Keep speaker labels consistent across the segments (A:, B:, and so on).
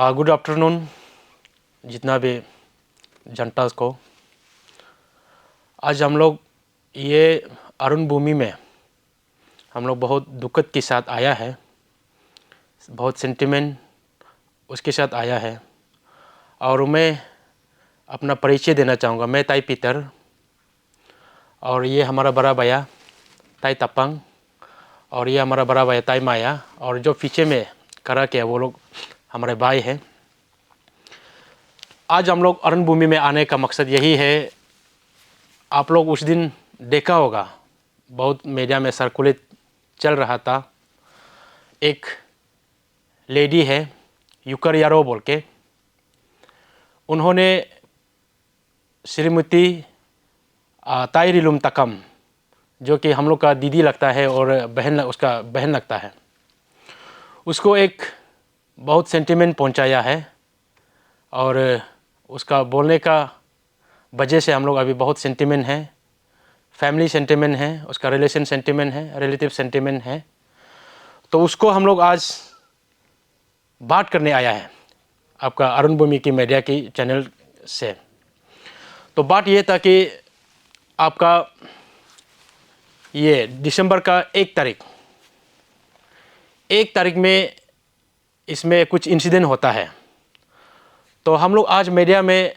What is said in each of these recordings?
A: Good afternoon जितना भी जनता को। आज हम लोग ये अरुण भूमि में हम लोग बहुत दुखद के साथ आया है, बहुत सेंटिमेंट उसके साथ आया है। और मैं अपना परिचय देना चाहूँगा। मैं ताई पीटर और ये हमारा बड़ा भैया ताई तपंग और ये हमारा बड़ा भैया ताई माया और जो पीछे में खड़ा किया वो लोग हमारे भाई हैं। आज हम लोग अरुण भूमि में आने का मकसद यही है। आप लोग उस दिन देखा होगा, बहुत मीडिया में सर्कुलेट चल रहा था। एक लेडी है युकर यारो बोल के, उन्होंने श्रीमती ताई रिलुम तकम, जो कि हम लोग का दीदी लगता है और उसका बहन लगता है, उसको एक बहुत सेंटिमेंट पहुंचाया है। और उसका बोलने का वजह से हम लोग अभी बहुत सेंटिमेंट है, फैमिली सेंटिमेंट है, उसका रिलेशन सेंटिमेंट है, रिलेटिव सेंटिमेंट है। तो उसको हम लोग आज बात करने आया है आपका अरुण भूमि की मीडिया की चैनल से। तो बात ये था कि आपका ये दिसंबर का 1 तारीख में इसमें कुछ इंसिडेंट होता है। तो हम लोग आज मीडिया में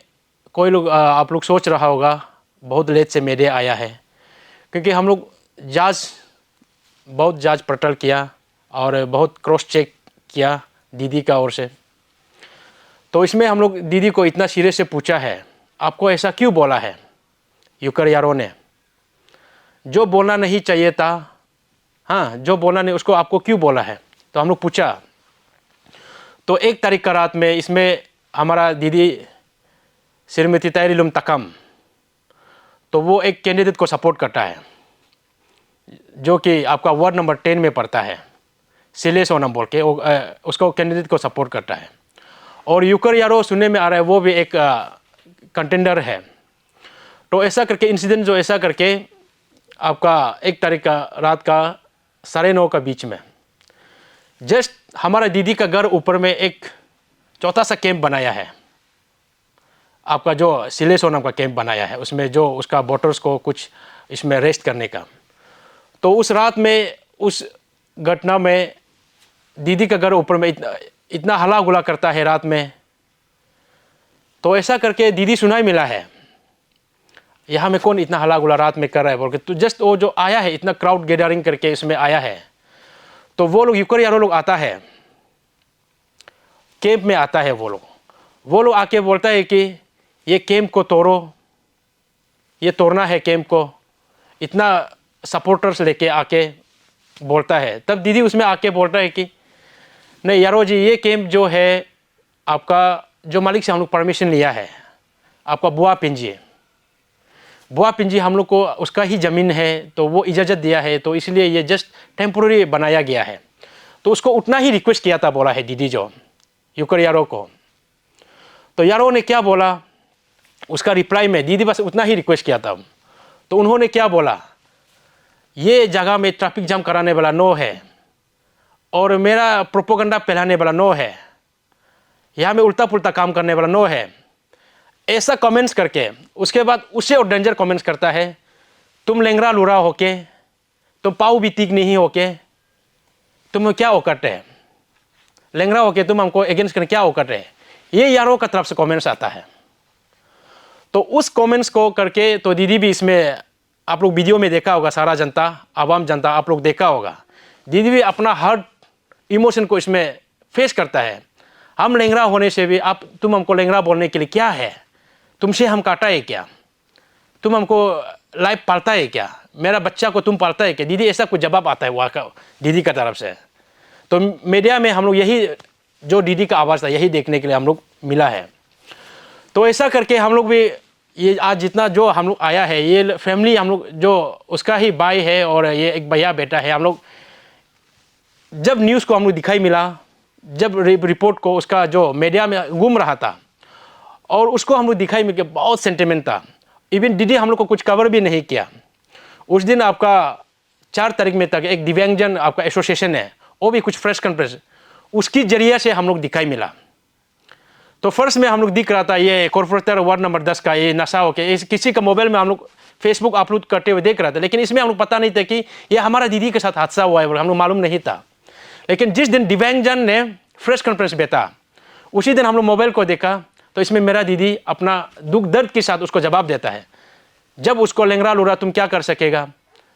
A: कोई लोग आप लोग सोच रहा होगा बहुत लेट से मीडिया आया है, क्योंकि हम लोग बहुत जांच पड़ताल किया और बहुत क्रॉस चेक किया दीदी का ओर से। तो इसमें हम लोग दीदी को इतना सिरे से पूछा है, आपको ऐसा क्यों बोला है युकर यारो ने, जो बोलना नहीं चाहिए था, हाँ जो बोलना नहीं उसको आपको क्यों बोला है। तो हम लोग पूछा। तो 1 तारीख का रात में इसमें हमारा दीदी श्रीमती ताई रिलुम तकम, तो वो एक कैंडिडेट को सपोर्ट करता है जो कि आपका वार्ड नंबर 10 में पड़ता है, सिले सोनम बोल के उसको कैंडिडेट को सपोर्ट करता है। और युकर यारो सुनने में आ रहा है वो भी एक कंटेंडर है। तो ऐसा करके इंसिडेंट जो ऐसा करके आपका 1 तारीख का रात का 9:30 का बीच में जस्ट हमारा दीदी का घर ऊपर में एक छोटा सा कैंप बनाया है, आपका जो सिले सोनम का कैंप बनाया है, उसमें जो उसका वोटर्स को कुछ इसमें रेस्ट करने का। तो उस रात में उस घटना में दीदी का घर ऊपर में इतना हला गुला करता है रात में। तो ऐसा करके दीदी सुनाई मिला है, यहाँ में कौन इतना हला गुला रात में कर रहा है बोल के। तो जस्ट वो जो आया है इतना क्राउड गैदरिंग करके इसमें आया है, तो वो लोग युकर यारो लोग आता है, कैंप में आता है वो लोग आके बोलता है कि ये कैंप को तोड़ो, ये तोड़ना है कैंप को। इतना सपोर्टर्स लेके आके बोलता है। तब दीदी उसमें आके बोलता है कि नहीं यारो जी, ये कैंप जो है आपका जो मालिक से हम लोग परमिशन लिया है, आपका बुआ पिंजी हम लोग को उसका ही ज़मीन है, तो वो इजाज़त दिया है, तो इसलिए ये जस्ट टेम्पोररी बनाया गया है। तो उसको उतना ही रिक्वेस्ट किया था, बोला है दीदी जो युकर यारो को। तो यारो ने क्या बोला उसका रिप्लाई में, दीदी बस उतना ही रिक्वेस्ट किया था। तो उन्होंने क्या बोला, ये जगह में ट्रैफिक जाम कराने वाला नो है और मेरा प्रोपोगंडा फैलाने वाला नो है, यहाँ में उल्टा पुल्टा काम करने वाला नो है, ऐसा कमेंट्स करके उसके बाद उससे और डेंजर कमेंट्स करता है, तुम लेंगरा लूरा होके, तुम पाऊ भी तीक नहीं होके, तुम क्या औकत है, लेंगरा होके तुम हमको अगेंस्ट करने क्या औकत है, ये यारों का तरफ से कमेंट्स आता है। तो उस कमेंट्स को करके तो दीदी भी इसमें, आप लोग वीडियो में देखा होगा, सारा जनता आवाम जनता आप लोग देखा होगा, दीदी भी अपना हर इमोशन को इसमें फेस करता है। हम लेंगरा होने से भी तुम हमको लेंगरा बोलने के लिए क्या है, तुमसे हम काटा है क्या, तुम हमको लाइफ पालता है क्या, मेरा बच्चा को तुम पालता है क्या, दीदी ऐसा कुछ जवाब आता है वहाँ का दीदी का तरफ से। तो मीडिया में हम लोग यही जो दीदी का आवाज़ था यही देखने के लिए हम लोग मिला है। तो ऐसा करके हम लोग भी ये आज जितना जो हम लोग आया है, ये फैमिली हम लोग जो उसका ही भाई है और ये एक भैया बेटा है, हम लोग जब न्यूज़ को हम लोग दिखाई मिला, जब रिपोर्ट को उसका जो मीडिया में घूम रहा था और उसको हम लोग दिखाई मिल के बहुत सेंटिमेंट था। इवन दीदी हम लोग को कुछ कवर भी नहीं किया। उस दिन आपका 4 तारीख में तक एक दिव्यांगजन आपका एसोसिएशन है, वो भी कुछ प्रेस कॉन्फ्रेंस उसकी जरिए से हम लोग दिखाई मिला। तो फर्स्ट में हम लोग दिख रहा था ये कॉर्पोरेटर वार्ड नंबर 10 का ये नशा होके किसी का मोबाइल में हम लोग फेसबुक अपलोड करते हुए देख रहा था, लेकिन इसमें हम लोग पता नहीं था कि ये हमारा दीदी के साथ हादसा हुआ है, हम लोग मालूम नहीं था। लेकिन जिस दिन दिव्यांगजन ने प्रेस कॉन्फ्रेंस बेटा, उसी दिन हम लोग मोबाइल को देखा तो इसमें मेरा दीदी अपना दुख दर्द के साथ उसको जवाब देता है। जब उसको लेंगरा लूरा तुम क्या कर सकेगा,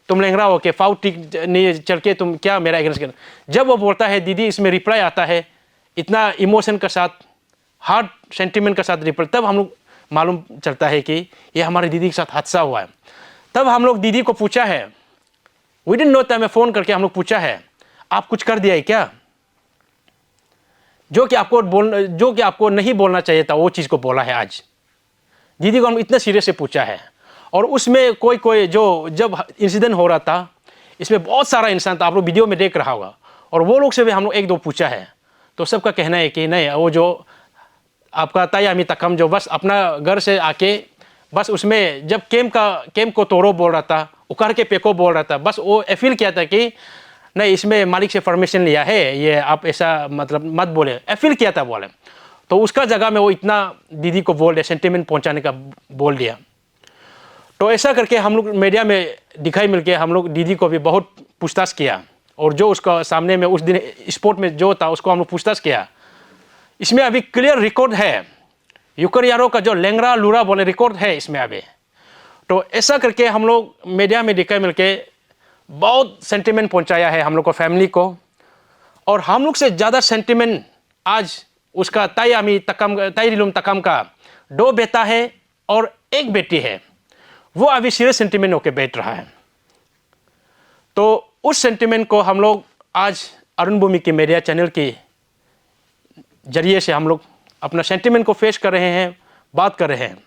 A: तुम लेंगरा हो के फाउ टिक नहीं चल के तुम क्या मेरा एग्रेंस कर, जब वो बोलता है दीदी इसमें रिप्लाई आता है इतना इमोशन के साथ, हार्ट सेंटिमेंट के साथ रिप्लाई, तब हम लोग मालूम चलता है कि ये हमारी दीदी के साथ हादसा हुआ है। तब हम लोग दीदी को पूछा है, वी डिडंट नो था, मैं फ़ोन करके हम लोग पूछा है आप कुछ कर दिया है क्या, जो कि आपको नहीं बोलना चाहिए था वो चीज़ को बोला है आज। दीदी को हम इतना सीरियस से पूछा है। और उसमें कोई जो जब इंसिडेंट हो रहा था इसमें बहुत सारा इंसान था, आप लोग वीडियो में देख रहा होगा, और वो लोग से भी हम लोग एक दो पूछा है, तो सबका कहना है कि नहीं, वो जो आपका तायामी तकम जो बस अपना घर से आके बस उसमें जब कैम्प को तोड़ो बोल रहा था, उकार के पेको बोल रहा था, बस वो अपील किया था कि नहीं इसमें मालिक से परमिशन लिया है, ये आप ऐसा मतलब मत बोले, अपील किया था बोले। तो उसका जगह में वो इतना दीदी को बोल दिया, सेंटिमेंट पहुंचाने का बोल दिया। तो ऐसा करके हम लोग मीडिया में दिखाई मिल के हम लोग दीदी को भी बहुत पूछताछ किया, और जो उसका सामने में उस दिन स्पोर्ट में जो था उसको हम लोग पूछताछ किया। इसमें अभी क्लियर रिकॉर्ड है, यूकरियारो का जो लेंगरा लूरा बोले रिकॉर्ड है इसमें अभी। तो ऐसा करके हम लोग मीडिया में दिखाई मिल के बहुत सेंटिमेंट पहुंचाया है हम लोग को, फैमिली को। और हम लोग से ज़्यादा सेंटिमेंट आज उसका ताईरिलुम तकम का 2 बेटा है और 1 बेटी है, वो अभी सीरियस सेंटिमेंट होकर बैठ रहा है। तो उस सेंटिमेंट को हम लोग आज अरुण भूमि की मीडिया चैनल के जरिए से हम लोग अपना सेंटिमेंट को फेस कर रहे हैं, बात कर रहे हैं।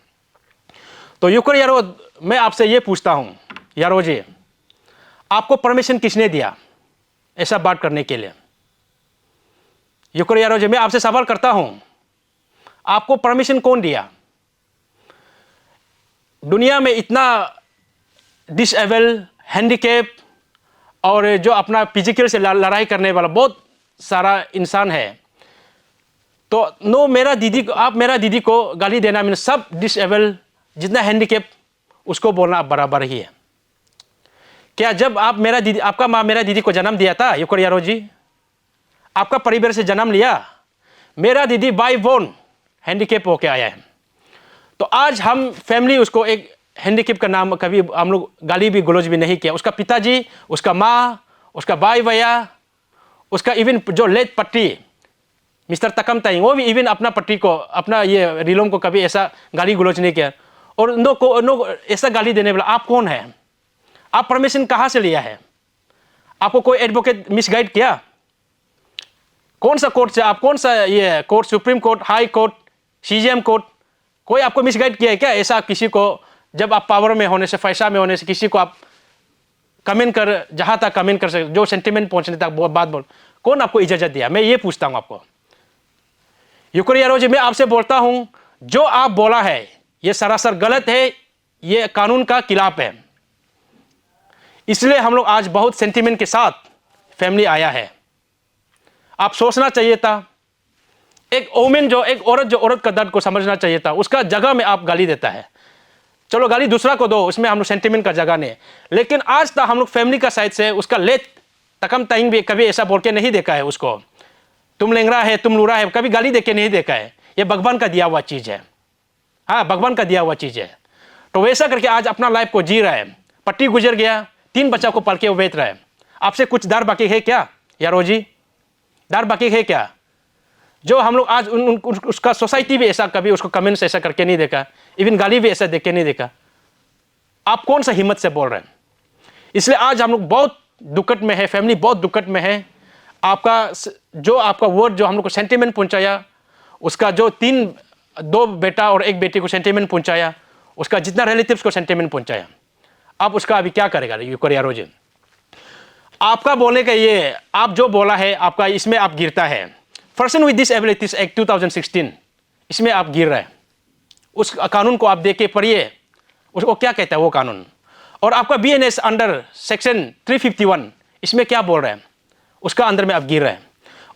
A: तो यूकर यारो, मैं आपसे ये पूछता हूँ यारो जी, आपको परमिशन किसने दिया ऐसा बात करने के लिए? यूकर यारो जी, मैं आपसे सवाल करता हूँ, आपको परमिशन कौन दिया? दुनिया में इतना डिसेबल, हैंडीकैप और जो अपना फिजिकल से लड़ाई करने वाला बहुत सारा इंसान है। तो नो मेरा दीदी को, आप मेरा दीदी को गाली देना मैंने सब डिसेबल जितना हैंडीकैप उसको बोलना बराबर ही है। क्या जब आप मेरा दीदी, आपका माँ मेरा दीदी को जन्म दिया था यूकर यारो जी, आपका परिवार से जन्म लिया, मेरा दीदी बाय बोर्न हैंडीकैप होके आया है। तो आज हम फैमिली उसको एक हैंडीकैप का नाम कभी हम लोग गाली भी गलौज भी नहीं किया। उसका पिताजी, उसका माँ, उसका भाई भैया, उसका इवन जो लेट पट्टी मिस्टर तकम ताइंग, वो भी इवन अपना पट्टी को, अपना ये रिलोम को कभी ऐसा गाली गलौज नहीं किया। और नो ऐसा गाली देने वाला आप कौन है? आप परमिशन कहाँ से लिया है? आपको कोई एडवोकेट मिसगाइड किया? कौन सा कोर्ट से, आप कौन सा ये court, supreme court, high court, CGM court, कोई आपको मिसगाइड किया है क्या? ऐसा किसी को जब आप पावर में होने से, पैसा में होने से किसी को आप कमेंट कर, जहाँ तक कमेंट कर सकते, जो सेंटिमेंट पहुँचने तक बात बोल, कौन आपको इजाज़त दिया? मैं ये पूछता हूँ आपको। यूकर यारो जी, मैं आपसे बोलता हूँ, जो आप बोला है ये सरासर गलत है, ये कानून का खिलाफ है। इसलिए हम लोग आज बहुत सेंटिमेंट के साथ फैमिली आया है। आप सोचना चाहिए था, एक वोमेन जो एक औरत जो औरत का दर्द को समझना चाहिए था, उसका जगह में आप गाली देता है। चलो गाली दूसरा को दो, उसमें हम लोग सेंटिमेंट का जगह नहीं, लेकिन आज तक हम लोग फैमिली का साइड से उसका लेट तकम ताइंग भी कभी ऐसा बोल के नहीं देखा है उसको, तुम लेंगरा है, तुम लूरा है, कभी गाली दे के नहीं देखा है। ये भगवान का दिया हुआ चीज़ है, हाँ भगवान का दिया हुआ चीज़ है। तो वैसा करके आज अपना लाइफ को जी रहा है, पट्टी गुजर गया, 3 बच्चा को पल के वो बेच रहा है। आपसे कुछ डर बाकी है क्या यारो जी? डर बाकी है क्या? जो हम लोग आज उसका सोसाइटी भी ऐसा कभी उसको कमेंट्स ऐसा करके नहीं देखा, इवन गाली भी ऐसा देख के नहीं देखा। आप कौन सा हिम्मत से बोल रहे हैं? इसलिए आज हम लोग बहुत दुखत में है, फैमिली बहुत दुखत में है। आपका वर्ड जो हम लोग को सेंटिमेंट पहुंचाया, उसका जो 2 बेटा और 1 बेटी को सेंटिमेंट पहुंचाया, उसका जितना रिलेटिव्स को सेंटिमेंट पहुंचाया, आप उसका अभी क्या करेगा यूकर यारो जी? आपका बोलने का ये, आप जो बोला है आपका, इसमें आप गिरता है। पर्सन विद डिसेबिलिटीज एक्ट 2016, इसमें आप गिर रहे हैं। उस कानून को आप देख के पढ़िए, उसको क्या कहता है वो कानून। और आपका BNS अंडर सेक्शन 351, इसमें क्या बोल रहे हैं, उसका अंदर में आप गिर रहे हैं।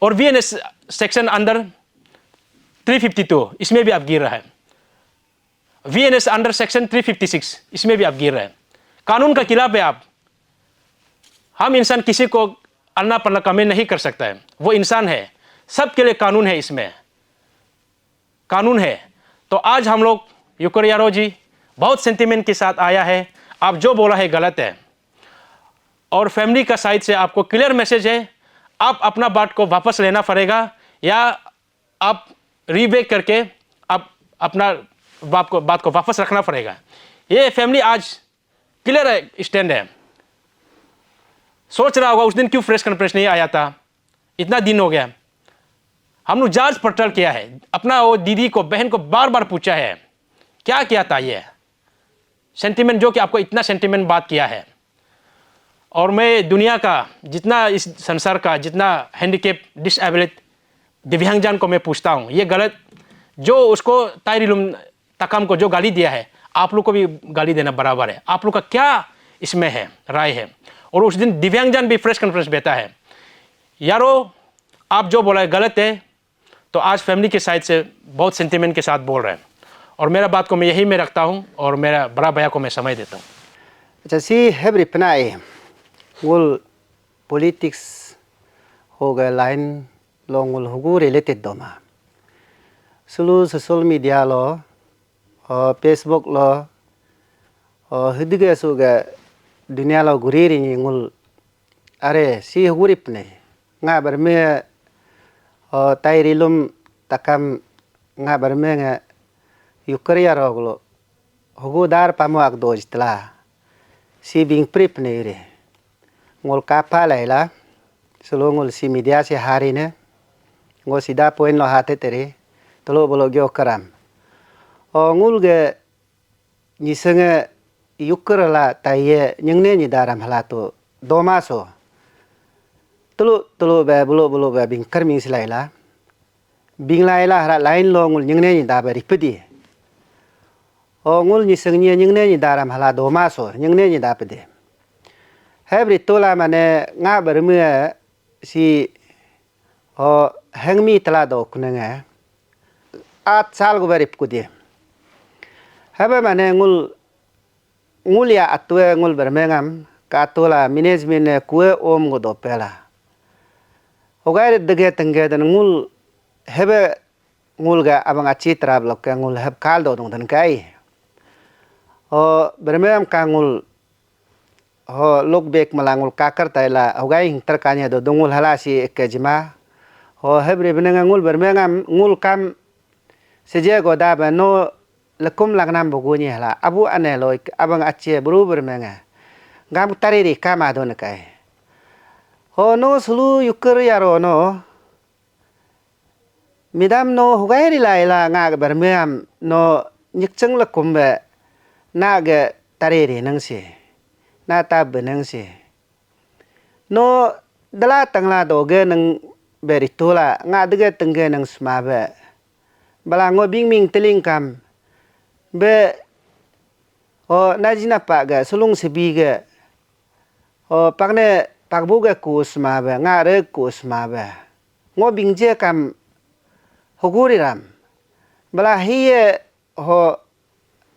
A: और BNS सेक्शन अंडर 352 इसमें भी आप गिर रहा है। VNS अंडर सेक्शन 356 इसमें भी आप गिर रहे हैं। कानून का खिलाफ है आप। हम इंसान किसी को अन्ना पन्ना कमी नहीं कर सकता है, वो इंसान है, सबके लिए कानून है, इसमें कानून है। तो आज हम लोग युकर यारो जी बहुत सेंटिमेंट के साथ आया है, आप जो बोला है गलत है, और फैमिली का साइड से आपको क्लियर मैसेज है, आप अपना बात को वापस लेना पड़ेगा या आप रीबेक करके आप अपना बात को वापस रखना पड़ेगा। ये फैमिली आज क्लियर स्टैंड है। सोच रहा होगा उस दिन क्यों प्रेस कॉन्फ्रेंस नहीं आया था, इतना दिन हो गया। हम लोग जांच पड़ताल किया है, अपना वो दीदी को बहन को बार बार पूछा है क्या किया था, ये सेंटिमेंट जो कि आपको इतना सेंटिमेंट बात किया है। और मैं दुनिया का जितना इस संसार का जितना हैंडीकेप डिसेबल्ड दिव्यांगजन को मैं पूछता हूँ, ये गलत जो उसको तायरिलुम तकाम को जो गाली दिया है, आप लोग को भी गाली देना बराबर है। आप लोग का क्या इसमें है राय है। और उस दिन दिव्यांगजन भी प्रेस कॉन्फ्रेंस देता है, यारो आप जो बोला है गलत है। तो आज फैमिली के साइड से बहुत सेंटिमेंट के साथ बोल रहे हैं, और मेरा बात को मैं यही में रखता हूँ और मेरा बड़ा भैया को मैं समय देता हूँ।
B: अच्छा सी हेब्री पनाए वोल पॉलिटिक्स हो गए लाइन लोग वोल हुगु रिलेटेड दोमा सुलु सोशल मीडिया लो और फेसबुक लो और हिदगे सुगे दुनिया लो गुरीरी वोल अरे सी हुगुरी पने nga berme tairilum takam nga berme nga yukriya roglo hugudar pamu akdoj tla si bing prip ne re ngol kapa laila selo ngol si media se hari ne ngol sida point lo hate tere tolo bolo gyo karam o ngul ge nisenge yukrala taye nyengne ni daram halato domaso tulu bulu be bing kerming silaila bing laila hara lain lo ngul nyengne ni da bari pedi o ngul ni sengni nyengne ni daram hala do maso nyengne ni da pedi hebri tola mane nga bermu si o hengmi tala do kunenge at sal go bari pudi hebe mane ngul ya atwe ngul bermengam ka tola management kuwe om go do pela Ogai dege tengge dan ngul hebe ngul ga abang aci terab lok ngul heb kaldo dong dan kai o bermem ka ngul ho lok bek malangul kakar taila ogai hing terkanya do dongul halasi ekejima ho hebre benenga ngul bermengam ngul kam seje goda ba no lekum lagnam boguni hala abu anelo abang aci buru bermenga gam tariri kama don kai ho no sulu yukur yaro no midam no hugairi laila nga bermeam no nyikcheng la kumbe na ge tariri nangsi na tab nangsi no dala tangla do ge nang beritula nga de tengge nang smabe bala ngo bingming teling kam be o najina pa ge sulung sebi ge o pagne pakbuga kusma ba ngare kusma ba ngo bingje kam huguri ram bala hiye ho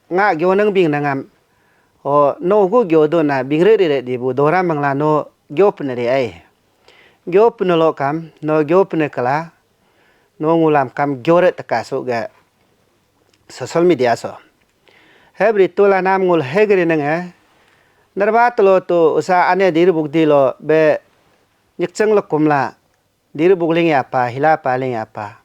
B: nga gyonang bing nangam ho no gu gyodo na bingre re di bu dora mangla no gyopne re ai gyopne lo kam no gyopne kala no ngulam kam gyore takaso ga social media so hebri tola nam ngul hegre nanga Narbat lo tu usa ane diri bukti lo be nyekceng lo kumla diri bukling apa hila paling apa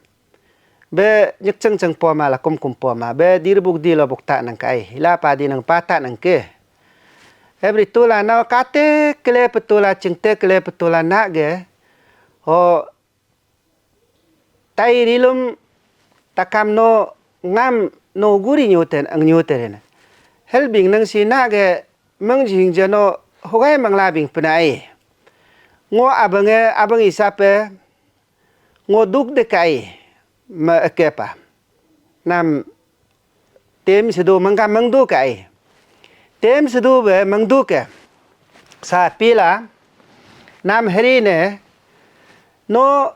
B: be nyekceng ceng poma la kum poma be diri bukti lo bukta nang kai hila pa di nang pata nang ke every tula na kate kele petula cengte kele petula na ge ho tai rilum takam no ngam no guri nyuten ang nyuten helbing nang si na ge Mang jing jano hogai mangla bing penai ngo abang isape ngo duk de kai ma kepa nam tem sedo mangka mangdu kai tem sedo be mangdu ke sa pila nam hari ne no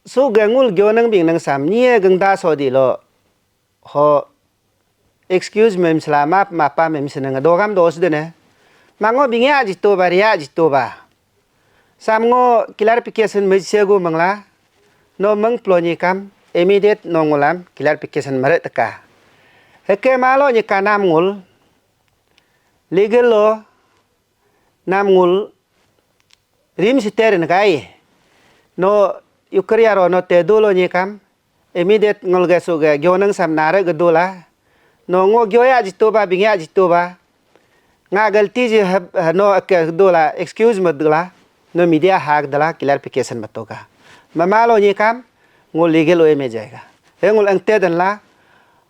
B: su gangul gyo nang bing nang sam nie gang da so di lo ho excuse mem selama ma pa mem senang do gam dos de ne mango bing ya ji to ba ria ji to ba sam ngo clarification me sego mangla no mang ploni kam immediate nongulam clarification mare taka heke malo ni kanam ngul legal law nam ngul rim siter na kai no yukriaro no te dolo ni kam immediate ngol ga so ga gyonang sam nare ga dola no ngo gyoya jito ba bingya jito ba nga galti je no ke dola excuse ma dola no media hak dala clarification matoka mamalo ni kam ngol legal way me jayega he ngol ang te dan la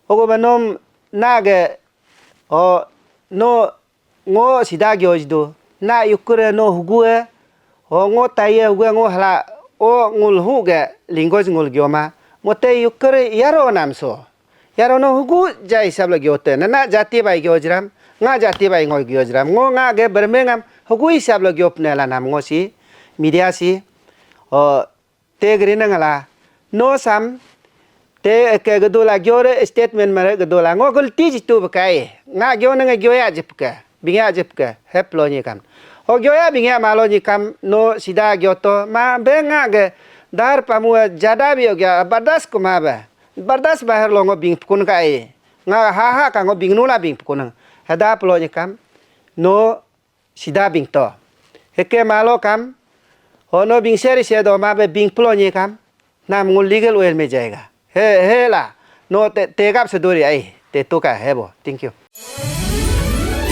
B: ogo banom nage o no ngo sida gyojdo na yukre no hugue o ngo taye hugue ngo hala o ngul huge lingoj ngul gyoma mote yukre yaro namso yaro no hugu jai sabla gyote na jati bai gyojram nga jati bai ngoi gyojram ngo nga ge bermengam hugu sabla gyopne la nam ngo si media si o te grina ngala no sam te ke gadola gyore statement mare gadola ngo gulti jitu bakai nga gyo nga gyoya jipka bingya jipka heplo ni kam o gyoya bingya malo ni kam no sida gyoto ma benga ge dar pamu jada bi gya bardas kuma ba bardas bahar lo ngo bing pukun kai nga ha ka ngo bing nula bing pukun hada plo ni kam no sida bing to heke malo kam hono bing seri se do ma be bing plo ni kam nam ngul legal way me jayega hey La no ते gap से दूरी आई ते तो का है वो thank you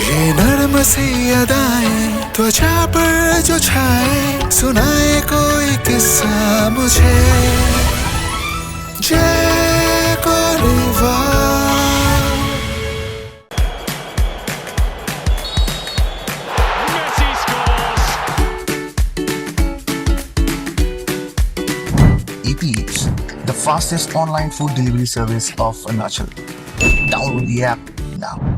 C: ये नर्म सी अदाएं त्वचा पर जो छाए सुनाए कोई किस्सा मुझे जय कोलिवा
D: Eats, the fastest online food delivery service of Arunachal. Download the app now.